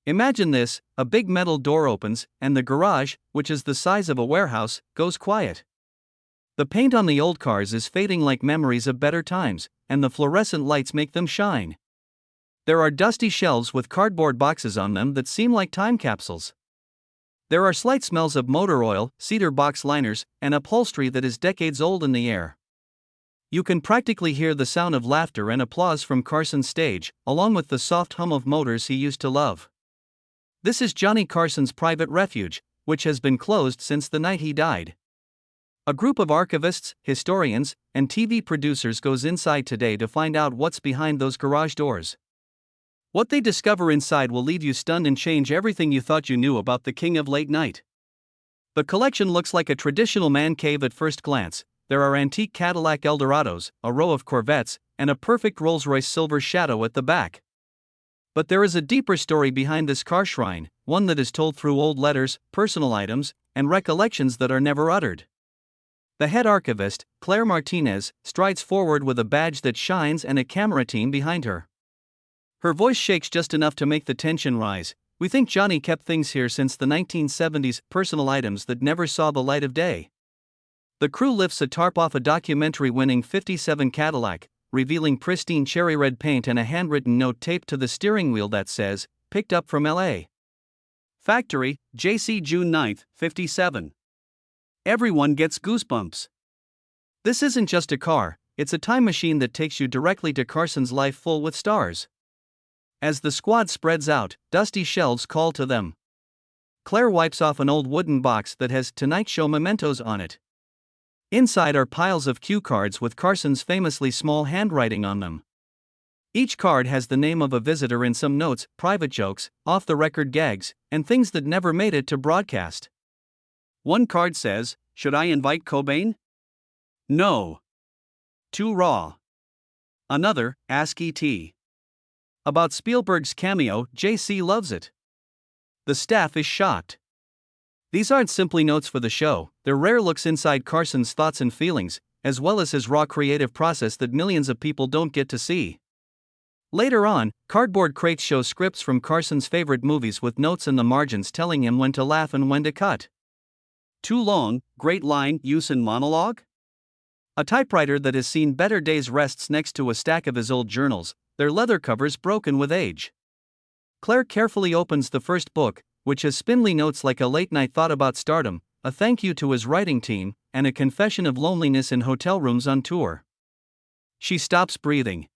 Imagine this: a big metal door opens, and the garage, which is the size of a warehouse, goes quiet. The paint on the old cars is fading like memories of better times, and the fluorescent lights make them shine. There are dusty shelves with cardboard boxes on them that seem like time capsules. There are slight smells of motor oil, cedar box liners, and upholstery that is decades old in the air. You can practically hear the sound of laughter and applause from Carson's stage, along with the soft hum of motors he used to love. This is Johnny Carson's private refuge, which has been closed since the night he died. A group of archivists, historians, and TV producers goes inside today to find out what's behind those garage doors. What they discover inside will leave you stunned and change everything you thought you knew about the king of late night. The collection looks like a traditional man cave at first glance. There are antique Cadillac Eldorados, a row of Corvettes, and a perfect Rolls-Royce Silver Shadow at the back. But there is a deeper story behind this car shrine, one that is told through old letters, personal items, and recollections that are never uttered. The head archivist, Claire Martinez, strides forward with a badge that shines and a camera team behind her. Her voice shakes just enough to make the tension rise. "We think Johnny kept things here since the 1970s, personal items that never saw the light of day." The crew lifts a tarp off a documentary-winning '57 Cadillac, revealing pristine cherry red paint and a handwritten note taped to the steering wheel that says, "Picked up from LA. Factory, JC June 9, '57. Everyone gets goosebumps. This isn't just a car, it's a time machine that takes you directly to Carson's life full with stars. As the squad spreads out, dusty shelves call to them. Claire wipes off an old wooden box that has "Tonight Show" mementos on it. Inside are piles of cue cards with Carson's famously small handwriting on them. Each card has the name of a visitor and some notes, private jokes, off-the-record gags, and things that never made it to broadcast. One card says, "Should I invite Cobain? No. Too raw." Another, "Ask E.T. about Spielberg's cameo, JC loves it." The staff is shocked. These aren't simply notes for the show, they're rare looks inside Carson's thoughts and feelings, as well as his raw creative process that millions of people don't get to see. Later on, cardboard crates show scripts from Carson's favorite movies with notes in the margins telling him when to laugh and when to cut. Too long, great line, use in monologue? A typewriter that has seen better days rests next to a stack of his old journals, their leather covers broken with age. Claire carefully opens the first book, which has spindly notes like a late-night thought about stardom, a thank you to his writing team, and a confession of loneliness in hotel rooms on tour. She stops breathing.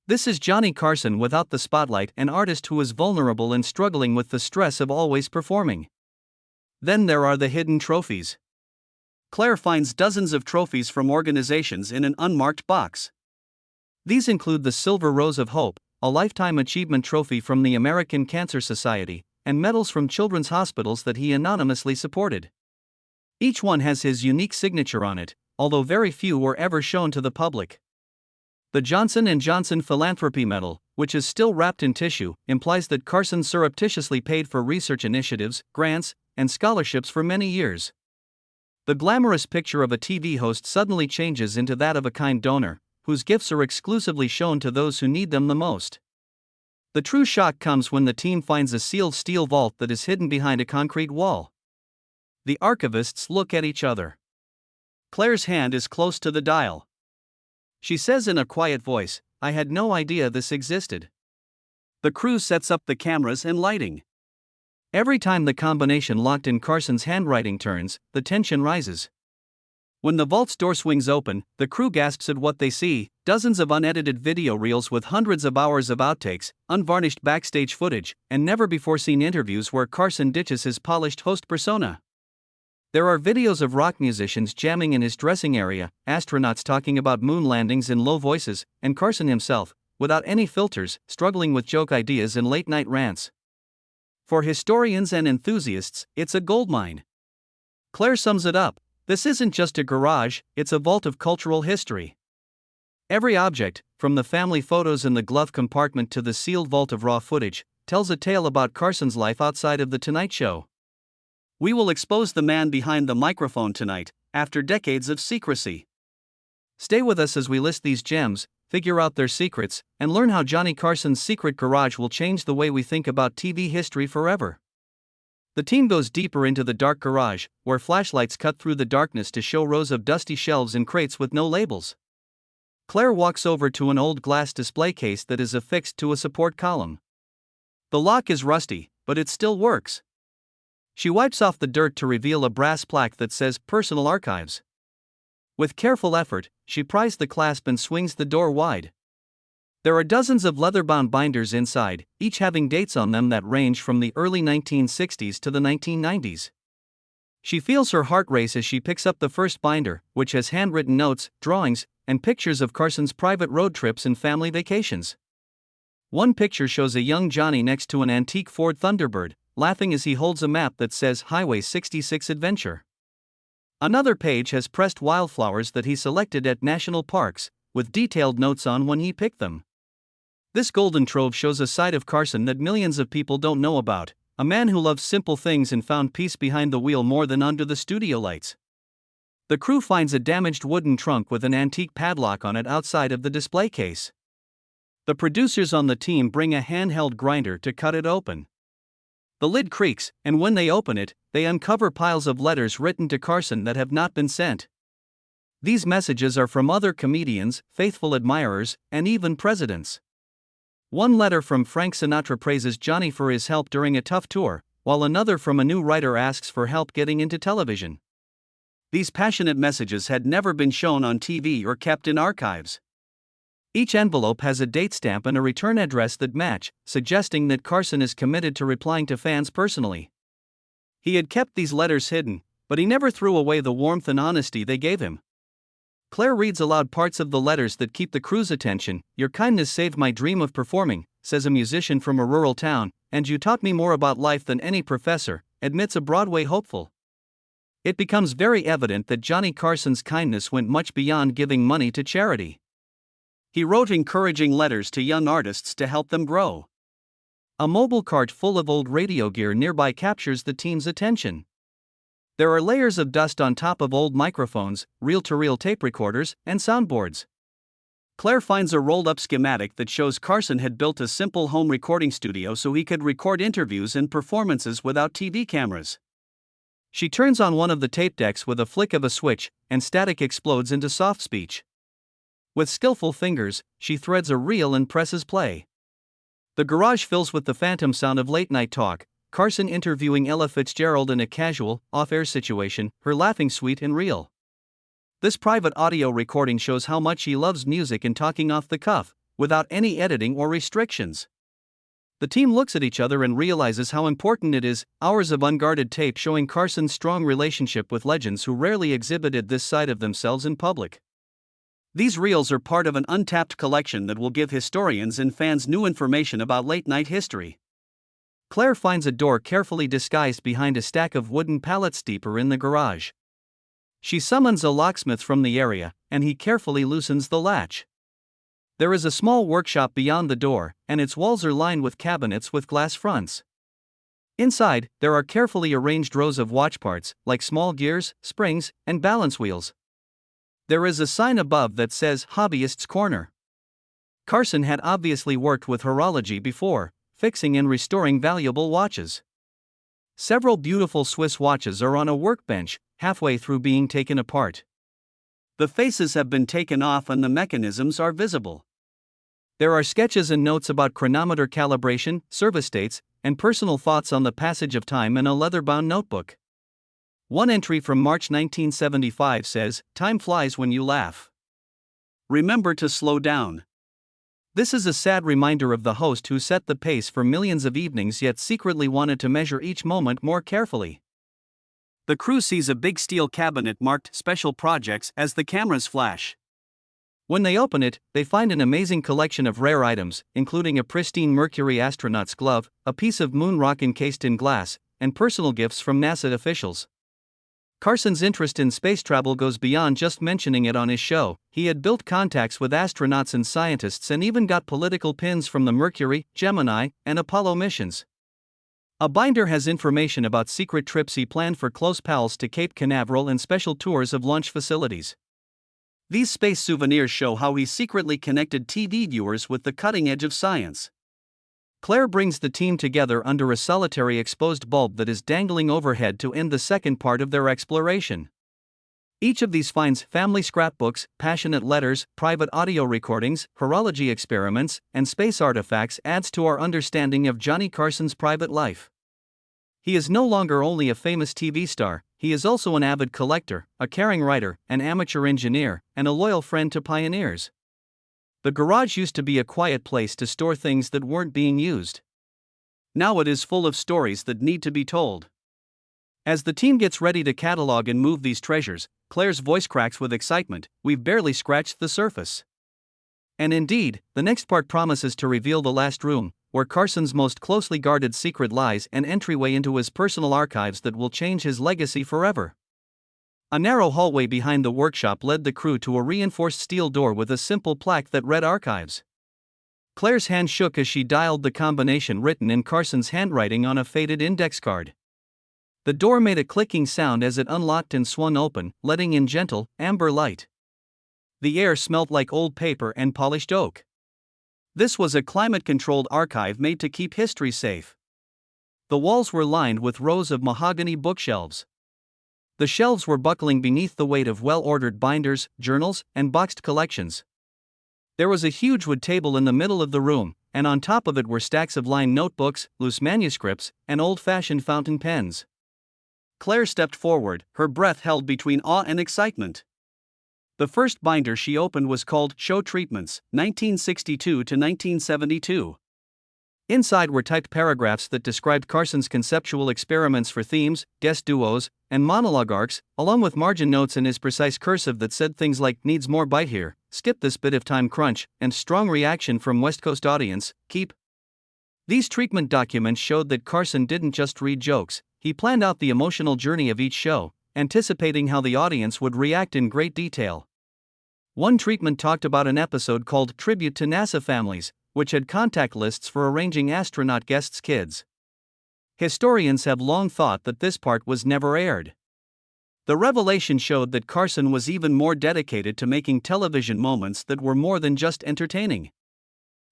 This is Johnny Carson without the spotlight, an artist who is vulnerable and struggling with the stress of always performing. Then there are the hidden trophies. Claire finds dozens of trophies from organizations in an unmarked box. These include the Silver Rose of Hope, a Lifetime Achievement Trophy from the American Cancer Society, and medals from children's hospitals that he anonymously supported. Each one has his unique signature on it, although very few were ever shown to the public. The Johnson & Johnson Philanthropy Medal, which is still wrapped in tissue, implies that Carson surreptitiously paid for research initiatives, grants, and scholarships for many years. The glamorous picture of a TV host suddenly changes into that of a kind donor, whose gifts are exclusively shown to those who need them the most. The true shock comes when the team finds a sealed steel vault that is hidden behind a concrete wall. The archivists look at each other. Claire's hand is close to the dial. She says in a quiet voice, "I had no idea this existed." The crew sets up the cameras and lighting. Every time the combination locked in Carson's handwriting turns, the tension rises. When the vault's door swings open, the crew gasps at what they see: dozens of unedited video reels with hundreds of hours of outtakes, unvarnished backstage footage, and never-before-seen interviews where Carson ditches his polished host persona. There are videos of rock musicians jamming in his dressing area, astronauts talking about moon landings in low voices, and Carson himself, without any filters, struggling with joke ideas and late-night rants. For historians and enthusiasts, it's a goldmine. Claire sums it up: this isn't just a garage, it's a vault of cultural history. Every object, from the family photos in the glove compartment to the sealed vault of raw footage, tells a tale about Carson's life outside of The Tonight Show. We will expose the man behind the microphone tonight, after decades of secrecy. Stay with us as we list these gems, figure out their secrets, and learn how Johnny Carson's secret garage will change the way we think about TV history forever. The team goes deeper into the dark garage, where flashlights cut through the darkness to show rows of dusty shelves and crates with no labels. Claire walks over to an old glass display case that is affixed to a support column. The lock is rusty, but it still works. She wipes off the dirt to reveal a brass plaque that says Personal Archives. With careful effort, she pries the clasp and swings the door wide. There are dozens of leather-bound binders inside, each having dates on them that range from the early 1960s to the 1990s. She feels her heart race as she picks up the first binder, which has handwritten notes, drawings, and pictures of Carson's private road trips and family vacations. One picture shows a young Johnny next to an antique Ford Thunderbird, laughing as he holds a map that says Highway 66 Adventure. Another page has pressed wildflowers that he selected at national parks, with detailed notes on when he picked them. This golden trove shows a side of Carson that millions of people don't know about, a man who loves simple things and found peace behind the wheel more than under the studio lights. The crew finds a damaged wooden trunk with an antique padlock on it outside of the display case. The producers on the team bring a handheld grinder to cut it open. The lid creaks, and when they open it, they uncover piles of letters written to Carson that have not been sent. These messages are from other comedians, faithful admirers, and even presidents. One letter from Frank Sinatra praises Johnny for his help during a tough tour, while another from a new writer asks for help getting into television. These passionate messages had never been shown on TV or kept in archives. Each envelope has a date stamp and a return address that match, suggesting that Carson is committed to replying to fans personally. He had kept these letters hidden, but he never threw away the warmth and honesty they gave him. Claire reads aloud parts of the letters that keep the crew's attention. "Your kindness saved my dream of performing," says a musician from a rural town, "and you taught me more about life than any professor," admits a Broadway hopeful. It becomes very evident that Johnny Carson's kindness went much beyond giving money to charity. He wrote encouraging letters to young artists to help them grow. A mobile cart full of old radio gear nearby captures the team's attention. There are layers of dust on top of old microphones, reel-to-reel tape recorders, and soundboards. Claire finds a rolled-up schematic that shows Carson had built a simple home recording studio so he could record interviews and performances without TV cameras. She turns on one of the tape decks with a flick of a switch, and static explodes into soft speech. With skillful fingers, she threads a reel and presses play. The garage fills with the phantom sound of late-night talk, Carson interviewing Ella Fitzgerald in a casual, off-air situation, her laughing sweet and real. This private audio recording shows how much he loves music and talking off the cuff, without any editing or restrictions. The team looks at each other and realizes how important it is, hours of unguarded tape showing Carson's strong relationship with legends who rarely exhibited this side of themselves in public. These reels are part of an untapped collection that will give historians and fans new information about late-night history. Claire finds a door carefully disguised behind a stack of wooden pallets deeper in the garage. She summons a locksmith from the area, and he carefully loosens the latch. There is a small workshop beyond the door, and its walls are lined with cabinets with glass fronts. Inside, there are carefully arranged rows of watch parts, like small gears, springs, and balance wheels. There is a sign above that says Hobbyist's Corner. Carson had obviously worked with horology before, fixing and restoring valuable watches. Several beautiful Swiss watches are on a workbench, halfway through being taken apart. The faces have been taken off and the mechanisms are visible. There are sketches and notes about chronometer calibration, service dates, and personal thoughts on the passage of time in a leather-bound notebook. One entry from March 1975 says, "Time flies when you laugh. Remember to slow down." This is a sad reminder of the host who set the pace for millions of evenings yet secretly wanted to measure each moment more carefully. The crew sees a big steel cabinet marked Special Projects as the cameras flash. When they open it, they find an amazing collection of rare items, including a pristine Mercury astronaut's glove, a piece of moon rock encased in glass, and personal gifts from NASA officials. Carson's interest in space travel goes beyond just mentioning it on his show. He had built contacts with astronauts and scientists and even got political pins from the Mercury, Gemini, and Apollo missions. A binder has information about secret trips he planned for close pals to Cape Canaveral and special tours of launch facilities. These space souvenirs show how he secretly connected TV viewers with the cutting edge of science. Claire brings the team together under a solitary exposed bulb that is dangling overhead to end the second part of their exploration. Each of these finds family scrapbooks, passionate letters, private audio recordings, horology experiments, and space artifacts adds to our understanding of Johnny Carson's private life. He is no longer only a famous TV star, he is also an avid collector, a caring writer, an amateur engineer, and a loyal friend to pioneers. The garage used to be a quiet place to store things that weren't being used. Now it is full of stories that need to be told. As the team gets ready to catalog and move these treasures, Claire's voice cracks with excitement. We've barely scratched the surface. And indeed, the next part promises to reveal the last room, where Carson's most closely guarded secret lies, an entryway into his personal archives that will change his legacy forever. A narrow hallway behind the workshop led the crew to a reinforced steel door with a simple plaque that read Archives. Claire's hand shook as she dialed the combination written in Carson's handwriting on a faded index card. The door made a clicking sound as it unlocked and swung open, letting in gentle, amber light. The air smelt like old paper and polished oak. This was a climate-controlled archive made to keep history safe. The walls were lined with rows of mahogany bookshelves. The shelves were buckling beneath the weight of well-ordered binders, journals, and boxed collections. There was a huge wood table in the middle of the room, and on top of it were stacks of lined notebooks, loose manuscripts, and old-fashioned fountain pens. Claire stepped forward, her breath held between awe and excitement. The first binder she opened was called Show Treatments, 1962 to 1972. Inside were typed paragraphs that described Carson's conceptual experiments for themes, guest duos, and monologue arcs, along with margin notes in his precise cursive that said things like "needs more bite here," "skip this bit if time crunch," and "strong reaction from West Coast audience, keep." These treatment documents showed that Carson didn't just read jokes, he planned out the emotional journey of each show, anticipating how the audience would react in great detail. One treatment talked about an episode called Tribute to NASA Families, which had contact lists for arranging astronaut guests' kids. Historians have long thought that this part was never aired. The revelation showed that Carson was even more dedicated to making television moments that were more than just entertaining.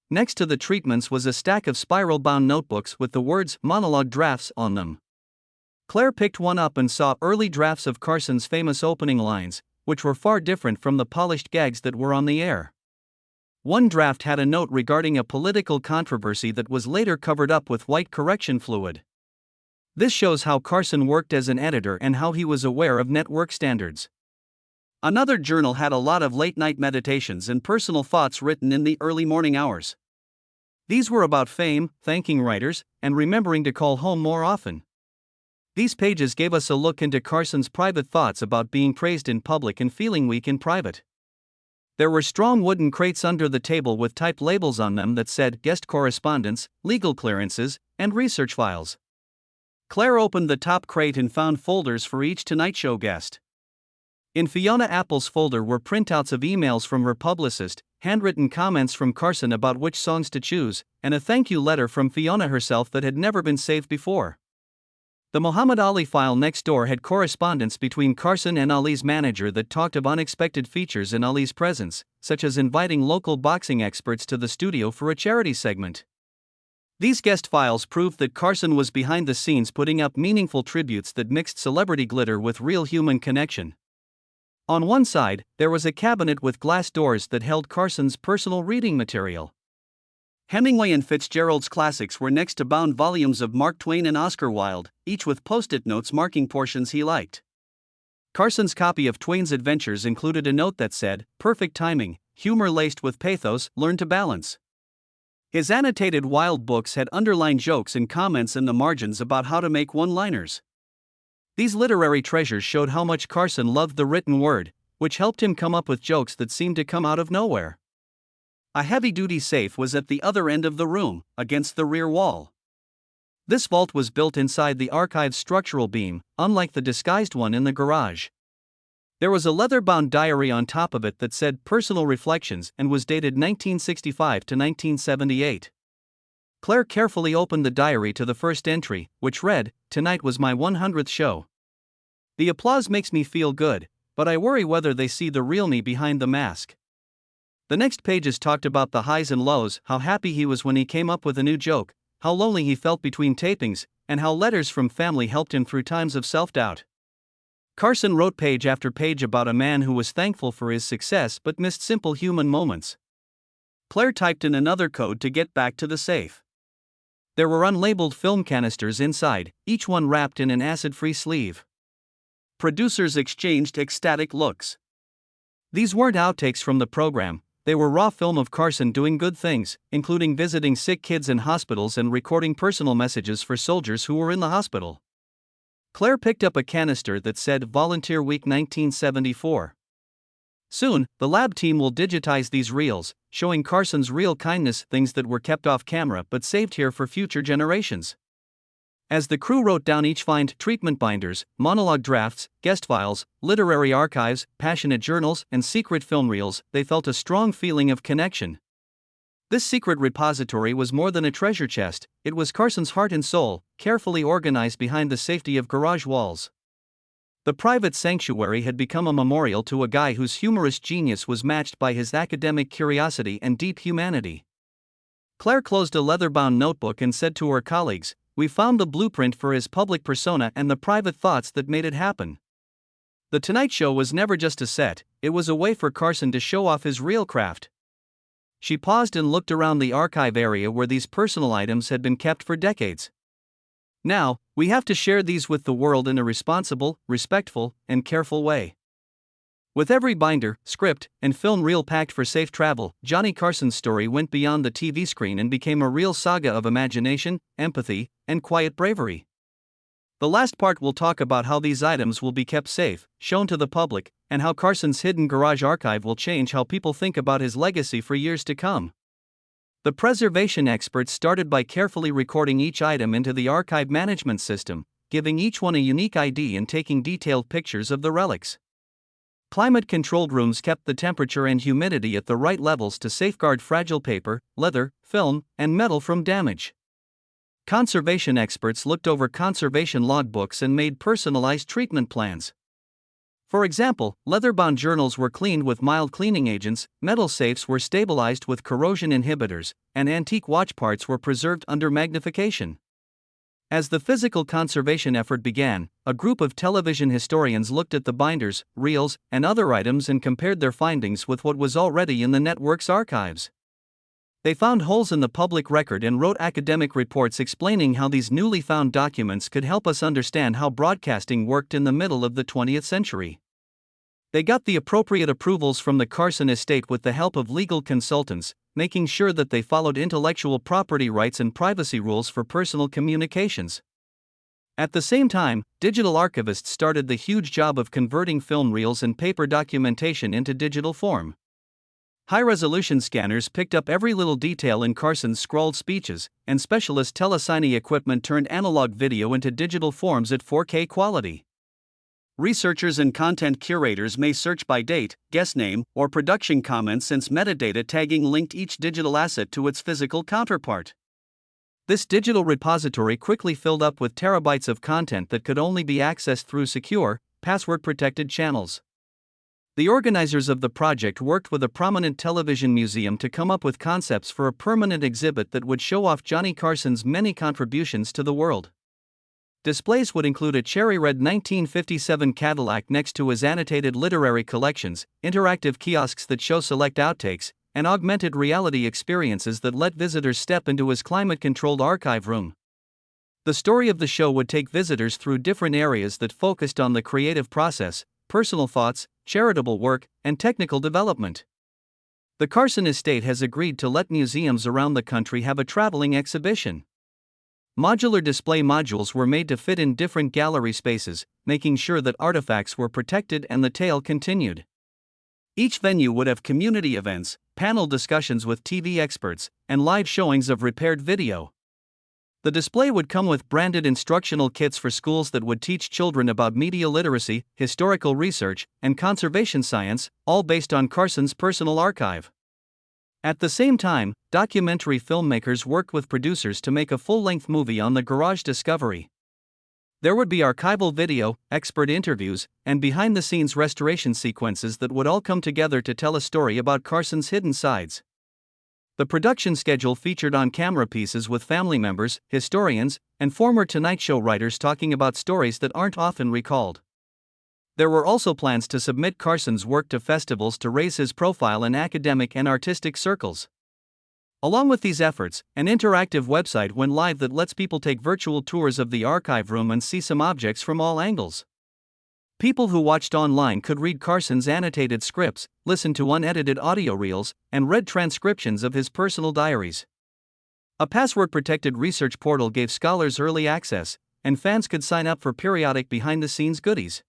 Next to the treatments was a stack of spiral-bound notebooks with the words "monologue drafts" on them. Claire picked one up and saw early drafts of Carson's famous opening lines, which were far different from the polished gags that were on the air. One draft had a note regarding a political controversy that was later covered up with white correction fluid. This shows how Carson worked as an editor and how he was aware of network standards. Another journal had a lot of late-night meditations and personal thoughts written in the early morning hours. These were about fame, thanking writers, and remembering to call home more often. These pages gave us a look into Carson's private thoughts about being praised in public and feeling weak in private. There were strong wooden crates under the table with typed labels on them that said guest correspondence, legal clearances, and research files. Claire opened the top crate and found folders for each Tonight Show guest. In Fiona Apple's folder were printouts of emails from her publicist, handwritten comments from Carson about which songs to choose, and a thank you letter from Fiona herself that had never been saved before. The Muhammad Ali file next door had correspondence between Carson and Ali's manager that talked of unexpected features in Ali's presence, such as inviting local boxing experts to the studio for a charity segment. These guest files proved that Carson was behind the scenes putting up meaningful tributes that mixed celebrity glitter with real human connection. On one side, there was a cabinet with glass doors that held Carson's personal reading material. Hemingway and Fitzgerald's classics were next to bound volumes of Mark Twain and Oscar Wilde, each with post-it notes marking portions he liked. Carson's copy of Twain's Adventures included a note that said, "Perfect timing, humor laced with pathos, learn to balance." His annotated Wilde books had underlined jokes and comments in the margins about how to make one-liners. These literary treasures showed how much Carson loved the written word, which helped him come up with jokes that seemed to come out of nowhere. A heavy-duty safe was at the other end of the room, against the rear wall. This vault was built inside the archive's structural beam, unlike the disguised one in the garage. There was a leather-bound diary on top of it that said Personal Reflections and was dated 1965 to 1978. Claire carefully opened the diary to the first entry, which read, "Tonight was my 100th show. The applause makes me feel good, but I worry whether they see the real me behind the mask. The next pages talked about the highs and lows, how happy he was when he came up with a new joke, how lonely he felt between tapings, and how letters from family helped him through times of self-doubt. Carson wrote page after page about a man who was thankful for his success but missed simple human moments. Claire typed in another code to get back to the safe. There were unlabeled film canisters inside, each one wrapped in an acid-free sleeve. Producers exchanged ecstatic looks. These weren't outtakes from the program, they were raw film of Carson doing good things, including visiting sick kids in hospitals and recording personal messages for soldiers who were in the hospital. Claire picked up a canister that said Volunteer Week 1974. Soon, the lab team will digitize these reels, showing Carson's real kindness, things that were kept off camera but saved here for future generations. As the crew wrote down each find, treatment binders, monologue drafts, guest files, literary archives, passionate journals, and secret film reels, they felt a strong feeling of connection. This secret repository was more than a treasure chest, it was Carson's heart and soul, carefully organized behind the safety of garage walls. The private sanctuary had become a memorial to a guy whose humorous genius was matched by his academic curiosity and deep humanity. Claire closed a leather-bound notebook and said to her colleagues, "We found the blueprint for his public persona and the private thoughts that made it happen." The Tonight Show was never just a set, it was a way for Carson to show off his real craft. She paused and looked around the archive area where these personal items had been kept for decades. Now, we have to share these with the world in a responsible, respectful, and careful way. With every binder, script, and film reel packed for safe travel, Johnny Carson's story went beyond the TV screen and became a real saga of imagination, empathy, and quiet bravery. The last part will talk about how these items will be kept safe, shown to the public, and how Carson's hidden garage archive will change how people think about his legacy for years to come. The preservation experts started by carefully recording each item into the archive management system, giving each one a unique ID and taking detailed pictures of the relics. Climate-controlled rooms kept the temperature and humidity at the right levels to safeguard fragile paper, leather, film, and metal from damage. Conservation experts looked over conservation logbooks and made personalized treatment plans. For example, leather-bound journals were cleaned with mild cleaning agents, metal safes were stabilized with corrosion inhibitors, and antique watch parts were preserved under magnification. As the physical conservation effort began, a group of television historians looked at the binders, reels, and other items and compared their findings with what was already in the network's archives. They found holes in the public record and wrote academic reports explaining how these newly found documents could help us understand how broadcasting worked in the middle of the 20th century. They got the appropriate approvals from the Carson estate with the help of legal consultants, making sure that they followed intellectual property rights and privacy rules for personal communications. At the same time, digital archivists started the huge job of converting film reels and paper documentation into digital form. High-resolution scanners picked up every little detail in Carson's scrawled speeches, and specialist telecine equipment turned analog video into digital forms at 4K quality. Researchers and content curators may search by date, guest name, or production comment since metadata tagging linked each digital asset to its physical counterpart. This digital repository quickly filled up with terabytes of content that could only be accessed through secure, password-protected channels. The organizers of the project worked with a prominent television museum to come up with concepts for a permanent exhibit that would show off Johnny Carson's many contributions to the world. Displays would include a cherry-red 1957 Cadillac next to his annotated literary collections, interactive kiosks that show select outtakes, and augmented reality experiences that let visitors step into his climate-controlled archive room. The story of the show would take visitors through different areas that focused on the creative process, personal thoughts, charitable work, and technical development. The Carson estate has agreed to let museums around the country have a traveling exhibition. Modular display modules were made to fit in different gallery spaces, making sure that artifacts were protected and the tale continued. Each venue would have community events, panel discussions with TV experts, and live showings of repaired video. The display would come with branded instructional kits for schools that would teach children about media literacy, historical research, and conservation science, all based on Carson's personal archive. At the same time, documentary filmmakers worked with producers to make a full-length movie on the garage discovery. There would be archival video, expert interviews, and behind-the-scenes restoration sequences that would all come together to tell a story about Carson's hidden sides. The production schedule featured on-camera pieces with family members, historians, and former Tonight Show writers talking about stories that aren't often recalled. There were also plans to submit Carson's work to festivals to raise his profile in academic and artistic circles. Along with these efforts, an interactive website went live that lets people take virtual tours of the archive room and see some objects from all angles. People who watched online could read Carson's annotated scripts, listen to unedited audio reels, and read transcriptions of his personal diaries. A password-protected research portal gave scholars early access, and fans could sign up for periodic behind-the-scenes goodies.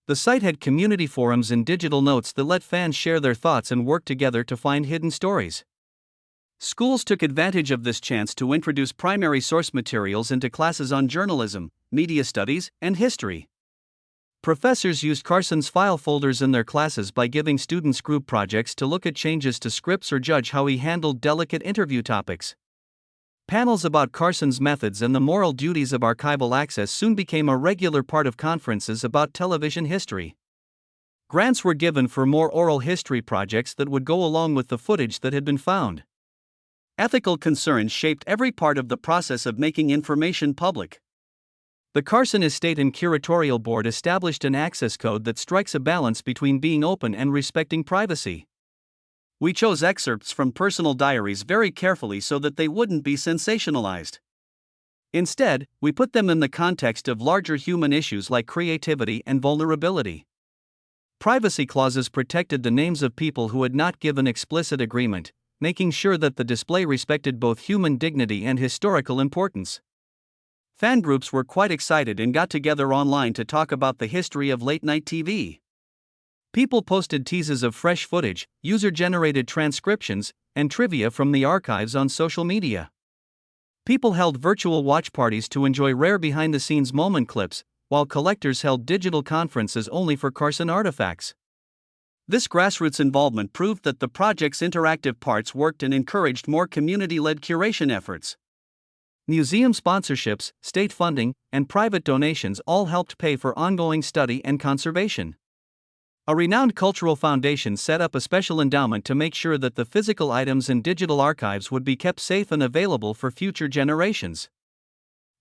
The site had community forums and digital notes that let fans share their thoughts and work together to find hidden stories. Schools took advantage of this chance to introduce primary source materials into classes on journalism, media studies, and history. Professors used Carson's file folders in their classes by giving students group projects to look at changes to scripts or judge how he handled delicate interview topics. Panels about Carson's methods and the moral duties of archival access soon became a regular part of conferences about television history. Grants were given for more oral history projects that would go along with the footage that had been found. Ethical concerns shaped every part of the process of making information public. The Carson Estate and Curatorial Board established an access code that strikes a balance between being open and respecting privacy. We chose excerpts from personal diaries very carefully so that they wouldn't be sensationalized. Instead, we put them in the context of larger human issues like creativity and vulnerability. Privacy clauses protected the names of people who had not given explicit agreement, making sure that the display respected both human dignity and historical importance. Fan groups were quite excited and got together online to talk about the history of late-night TV. People posted teases of fresh footage, user-generated transcriptions, and trivia from the archives on social media. People held virtual watch parties to enjoy rare behind-the-scenes moment clips, while collectors held digital conferences only for Carson artifacts. This grassroots involvement proved that the project's interactive parts worked and encouraged more community-led curation efforts. Museum sponsorships, state funding, and private donations all helped pay for ongoing study and conservation. A renowned cultural foundation set up a special endowment to make sure that the physical items in digital archives would be kept safe and available for future generations.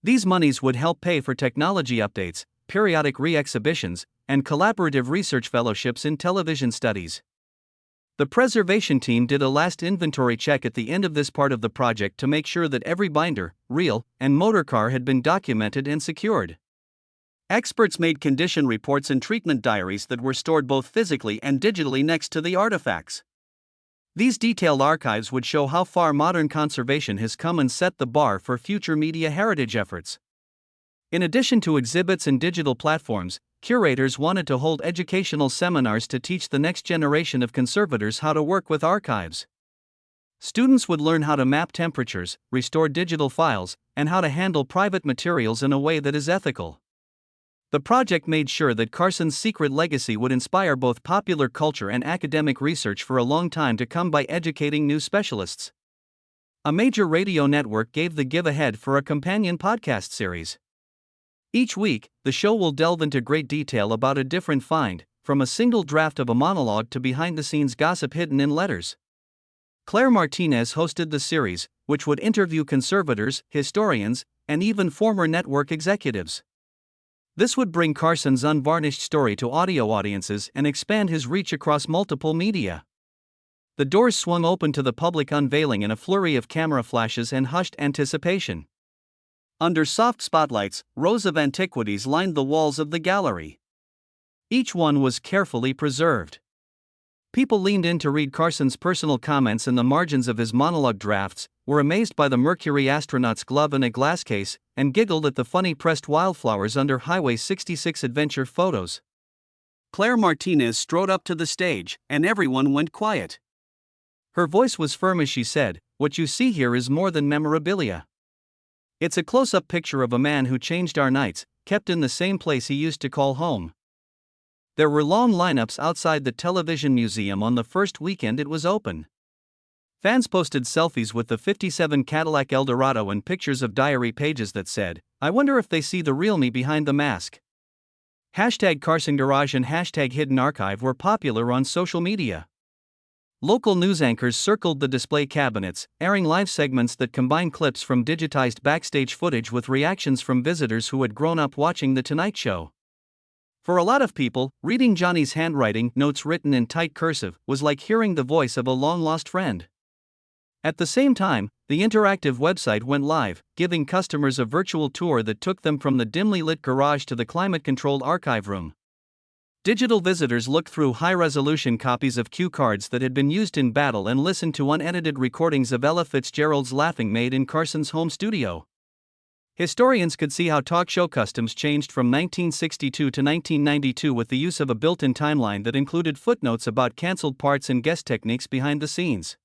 These monies would help pay for technology updates, periodic re-exhibitions, and collaborative research fellowships in television studies. The preservation team did a last inventory check at the end of this part of the project to make sure that every binder, reel, and motorcar had been documented and secured. Experts made condition reports and treatment diaries that were stored both physically and digitally next to the artifacts. These detailed archives would show how far modern conservation has come and set the bar for future media heritage efforts. In addition to exhibits and digital platforms, curators wanted to hold educational seminars to teach the next generation of conservators how to work with archives. Students would learn how to map temperatures, restore digital files, and how to handle private materials in a way that is ethical. The project made sure that Carson's secret legacy would inspire both popular culture and academic research for a long time to come by educating new specialists. A major radio network gave the give-ahead for a companion podcast series. Each week, the show will delve into great detail about a different find, from a single draft of a monologue to behind-the-scenes gossip hidden in letters. Claire Martinez hosted the series, which would interview conservators, historians, and even former network executives. This would bring Carson's unvarnished story to audio audiences and expand his reach across multiple media. The doors swung open to the public unveiling in a flurry of camera flashes and hushed anticipation. Under soft spotlights, rows of antiquities lined the walls of the gallery. Each one was carefully preserved. People leaned in to read Carson's personal comments in the margins of his monologue drafts, were amazed by the Mercury astronaut's glove in a glass case, and giggled at the funny pressed wildflowers under Highway 66 adventure photos. Claire Martinez strode up to the stage, and everyone went quiet. Her voice was firm as she said, "What you see here is more than memorabilia. It's a close-up picture of a man who changed our nights, kept in the same place he used to call home." There were long lineups outside the Television Museum on the first weekend it was open. Fans posted selfies with the '57 Cadillac Eldorado and pictures of diary pages that said, I wonder if they see the real me behind the mask. Hashtag Carson Garage and hashtag Hidden Archive were popular on social media. Local news anchors circled the display cabinets, airing live segments that combine clips from digitized backstage footage with reactions from visitors who had grown up watching The Tonight Show. For a lot of people, reading Johnny's handwriting, notes written in tight cursive, was like hearing the voice of a long-lost friend. At the same time, the interactive website went live, giving customers a virtual tour that took them from the dimly lit garage to the climate-controlled archive room. Digital visitors looked through high-resolution copies of cue cards that had been used in battle and listened to unedited recordings of Ella Fitzgerald's laughing made in Carson's home studio. Historians could see how talk show customs changed from 1962 to 1992 with the use of a built-in timeline that included footnotes about cancelled parts and guest techniques behind the scenes.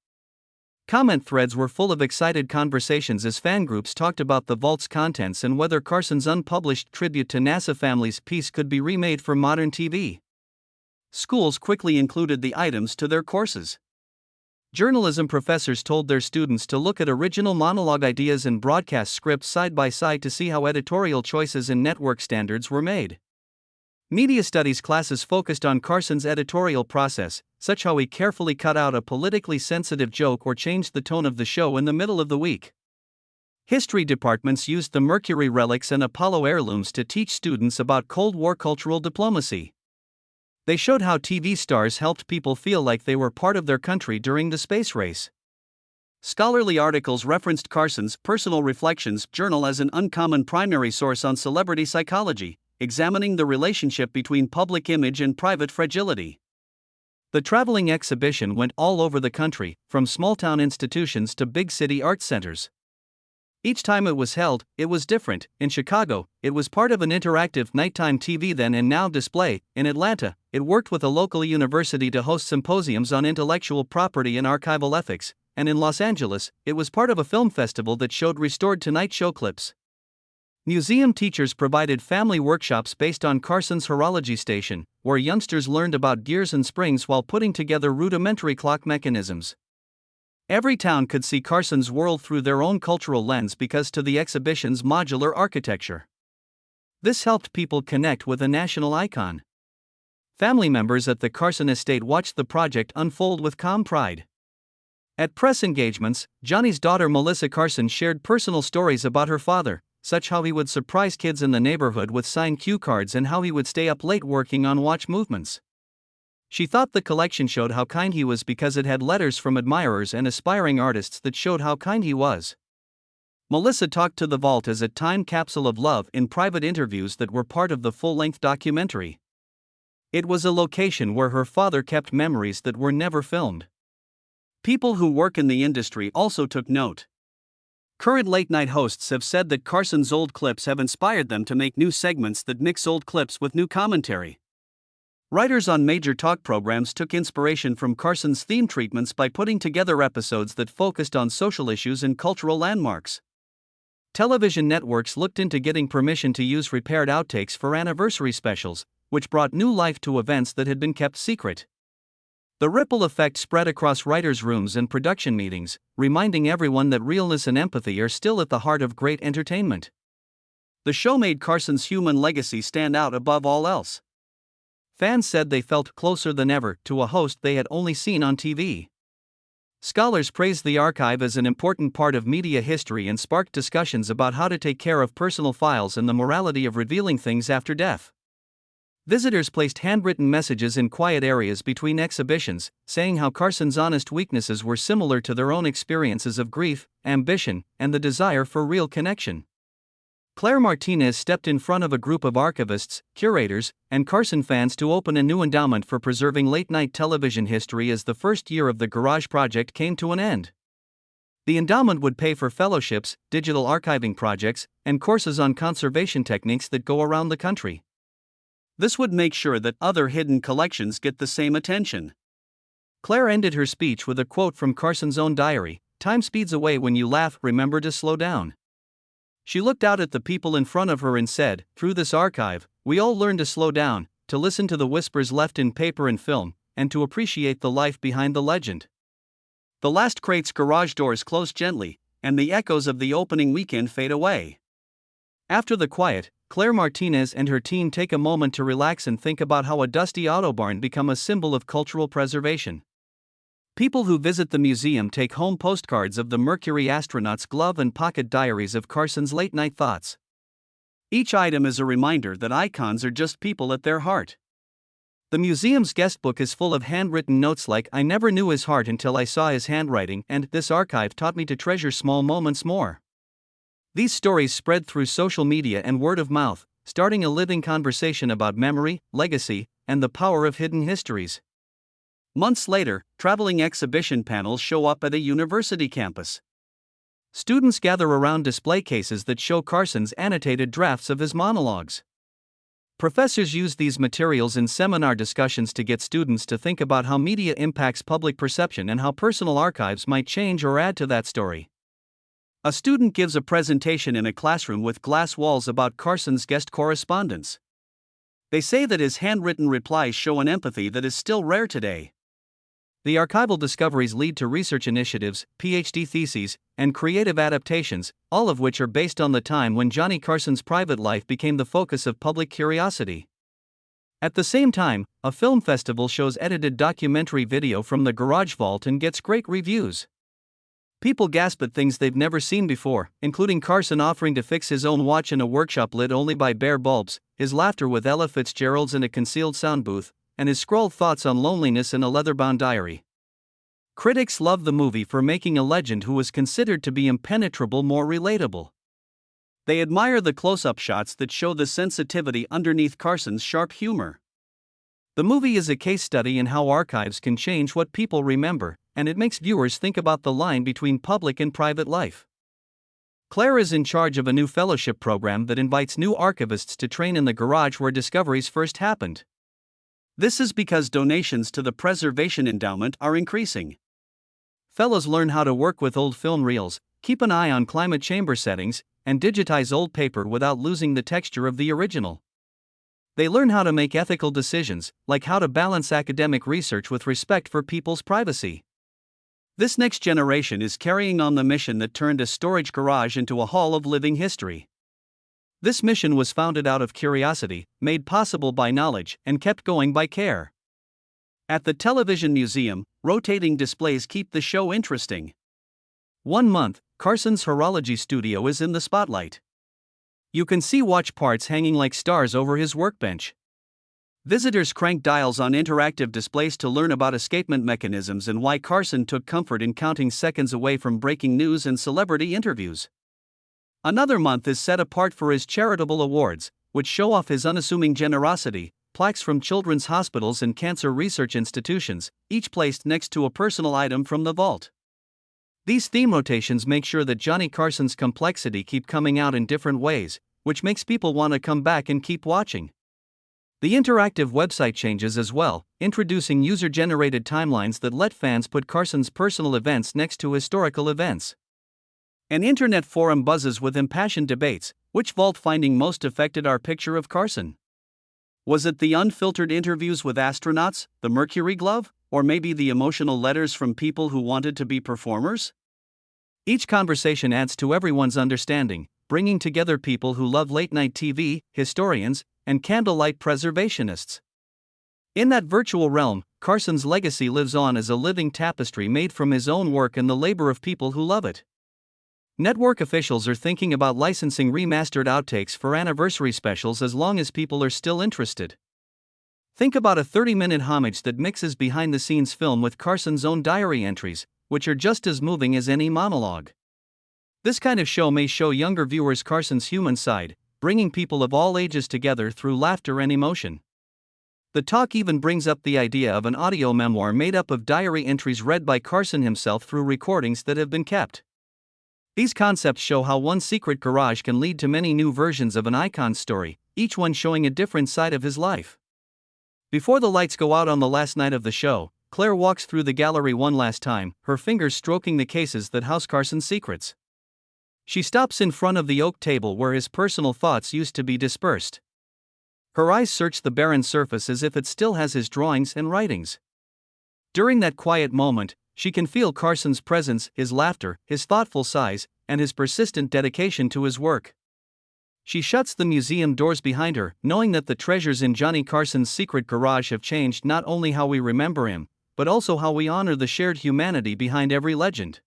Comment threads were full of excited conversations as fan groups talked about the vault's contents and whether Carson's unpublished tribute to NASA family's piece could be remade for modern TV. Schools quickly included the items to their courses. Journalism professors told their students to look at original monologue ideas and broadcast scripts side by side to see how editorial choices and network standards were made. Media studies classes focused on Carson's editorial process, such how he carefully cut out a politically sensitive joke or changed the tone of the show in the middle of the week. History departments used the Mercury relics and Apollo heirlooms to teach students about Cold War cultural diplomacy. They showed how TV stars helped people feel like they were part of their country during the space race. Scholarly articles referenced Carson's Personal Reflections journal as an uncommon primary source on celebrity psychology, examining the relationship between public image and private fragility. The traveling exhibition went all over the country, from small-town institutions to big city art centers. Each time it was held, it was different. In Chicago, it was part of an interactive nighttime TV then and now display. In Atlanta, it worked with a local university to host symposiums on intellectual property and archival ethics, and in Los Angeles, it was part of a film festival that showed restored Tonight Show clips. Museum teachers provided family workshops based on Carson's horology station, where youngsters learned about gears and springs while putting together rudimentary clock mechanisms. Every town could see Carson's world through their own cultural lens because of the exhibition's modular architecture. This helped people connect with a national icon. Family members at the Carson estate watched the project unfold with calm pride. At press engagements, Johnny's daughter Melissa Carson shared personal stories about her father, such how he would surprise kids in the neighborhood with signed cue cards and how he would stay up late working on watch movements. She thought the collection showed how kind he was because it had letters from admirers and aspiring artists that showed how kind he was. Melissa talked to the vault as a time capsule of love in private interviews that were part of the full-length documentary. It was a location where her father kept memories that were never filmed. People who work in the industry also took note. Current late-night hosts have said that Carson's old clips have inspired them to make new segments that mix old clips with new commentary. Writers on major talk programs took inspiration from Carson's theme treatments by putting together episodes that focused on social issues and cultural landmarks. Television networks looked into getting permission to use repaired outtakes for anniversary specials, which brought new life to events that had been kept secret. The ripple effect spread across writers' rooms and production meetings, reminding everyone that realness and empathy are still at the heart of great entertainment. The show made Carson's human legacy stand out above all else. Fans said they felt closer than ever to a host they had only seen on TV. Scholars praised the archive as an important part of media history and sparked discussions about how to take care of personal files and the morality of revealing things after death. Visitors placed handwritten messages in quiet areas between exhibitions, saying how Carson's honest weaknesses were similar to their own experiences of grief, ambition, and the desire for real connection. Claire Martinez stepped in front of a group of archivists, curators, and Carson fans to open a new endowment for preserving late-night television history as the first year of the Garage project came to an end. The endowment would pay for fellowships, digital archiving projects, and courses on conservation techniques that go around the country. This would make sure that other hidden collections get the same attention. Claire ended her speech with a quote from Carson's own diary: "Time speeds away when you laugh, remember to slow down." She looked out at the people in front of her and said, "Through this archive, we all learn to slow down, to listen to the whispers left in paper and film, and to appreciate the life behind the legend." The last crate's garage doors close gently, and the echoes of the opening weekend fade away. After the quiet, Claire Martinez and her team take a moment to relax and think about how a dusty autobarn become a symbol of cultural preservation. People who visit the museum take home postcards of the Mercury astronaut's glove and pocket diaries of Carson's late-night thoughts. Each item is a reminder that icons are just people at their heart. The museum's guestbook is full of handwritten notes like "I never knew his heart until I saw his handwriting" and "This archive taught me to treasure small moments more." These stories spread through social media and word of mouth, starting a living conversation about memory, legacy, and the power of hidden histories. Months later, traveling exhibition panels show up at a university campus. Students gather around display cases that show Carson's annotated drafts of his monologues. Professors use these materials in seminar discussions to get students to think about how media impacts public perception and how personal archives might change or add to that story. A student gives a presentation in a classroom with glass walls about Carson's guest correspondence. They say that his handwritten replies show an empathy that is still rare today. The archival discoveries lead to research initiatives, PhD theses, and creative adaptations, all of which are based on the time when Johnny Carson's private life became the focus of public curiosity. At the same time, a film festival shows edited documentary video from the garage vault and gets great reviews. People gasp at things they've never seen before, including Carson offering to fix his own watch in a workshop lit only by bare bulbs, his laughter with Ella Fitzgerald's in a concealed sound booth, and his scrawled thoughts on loneliness in a leather-bound diary. Critics love the movie for making a legend who was considered to be impenetrable more relatable. They admire the close-up shots that show the sensitivity underneath Carson's sharp humor. The movie is a case study in how archives can change what people remember, and it makes viewers think about the line between public and private life. Claire is in charge of a new fellowship program that invites new archivists to train in the garage where discoveries first happened. This is because donations to the Preservation Endowment are increasing. Fellows learn how to work with old film reels, keep an eye on climate chamber settings, and digitize old paper without losing the texture of the original. They learn how to make ethical decisions, like how to balance academic research with respect for people's privacy. This next generation is carrying on the mission that turned a storage garage into a hall of living history. This mission was founded out of curiosity, made possible by knowledge, and kept going by care. At the Television Museum, rotating displays keep the show interesting. One month, Carson's horology studio is in the spotlight. You can see watch parts hanging like stars over his workbench. Visitors crank dials on interactive displays to learn about escapement mechanisms and why Carson took comfort in counting seconds away from breaking news and celebrity interviews. Another month is set apart for his charitable awards, which show off his unassuming generosity, plaques from children's hospitals and cancer research institutions, each placed next to a personal item from the vault. These theme rotations make sure that Johnny Carson's complexity keep coming out in different ways, which makes people want to come back and keep watching. The interactive website changes as well, introducing user-generated timelines that let fans put Carson's personal events next to historical events. An internet forum buzzes with impassioned debates. Which vault finding most affected our picture of Carson? Was it the unfiltered interviews with astronauts, the Mercury glove, or maybe the emotional letters from people who wanted to be performers? Each conversation adds to everyone's understanding, bringing together people who love late-night TV, historians, and candlelight preservationists. In that virtual realm, Carson's legacy lives on as a living tapestry made from his own work and the labor of people who love it. Network officials are thinking about licensing remastered outtakes for anniversary specials as long as people are still interested. Think about a 30-minute homage that mixes behind-the-scenes film with Carson's own diary entries, which are just as moving as any monologue. This kind of show may show younger viewers Carson's human side, bringing people of all ages together through laughter and emotion. The talk even brings up the idea of an audio memoir made up of diary entries read by Carson himself through recordings that have been kept. These concepts show how one secret garage can lead to many new versions of an icon's story, each one showing a different side of his life. Before the lights go out on the last night of the show, Claire walks through the gallery one last time, her fingers stroking the cases that house Carson's secrets. She stops in front of the oak table where his personal thoughts used to be dispersed. Her eyes search the barren surface as if it still has his drawings and writings. During that quiet moment, she can feel Carson's presence, his laughter, his thoughtful sighs, and his persistent dedication to his work. She shuts the museum doors behind her, knowing that the treasures in Johnny Carson's secret garage have changed not only how we remember him, but also how we honor the shared humanity behind every legend.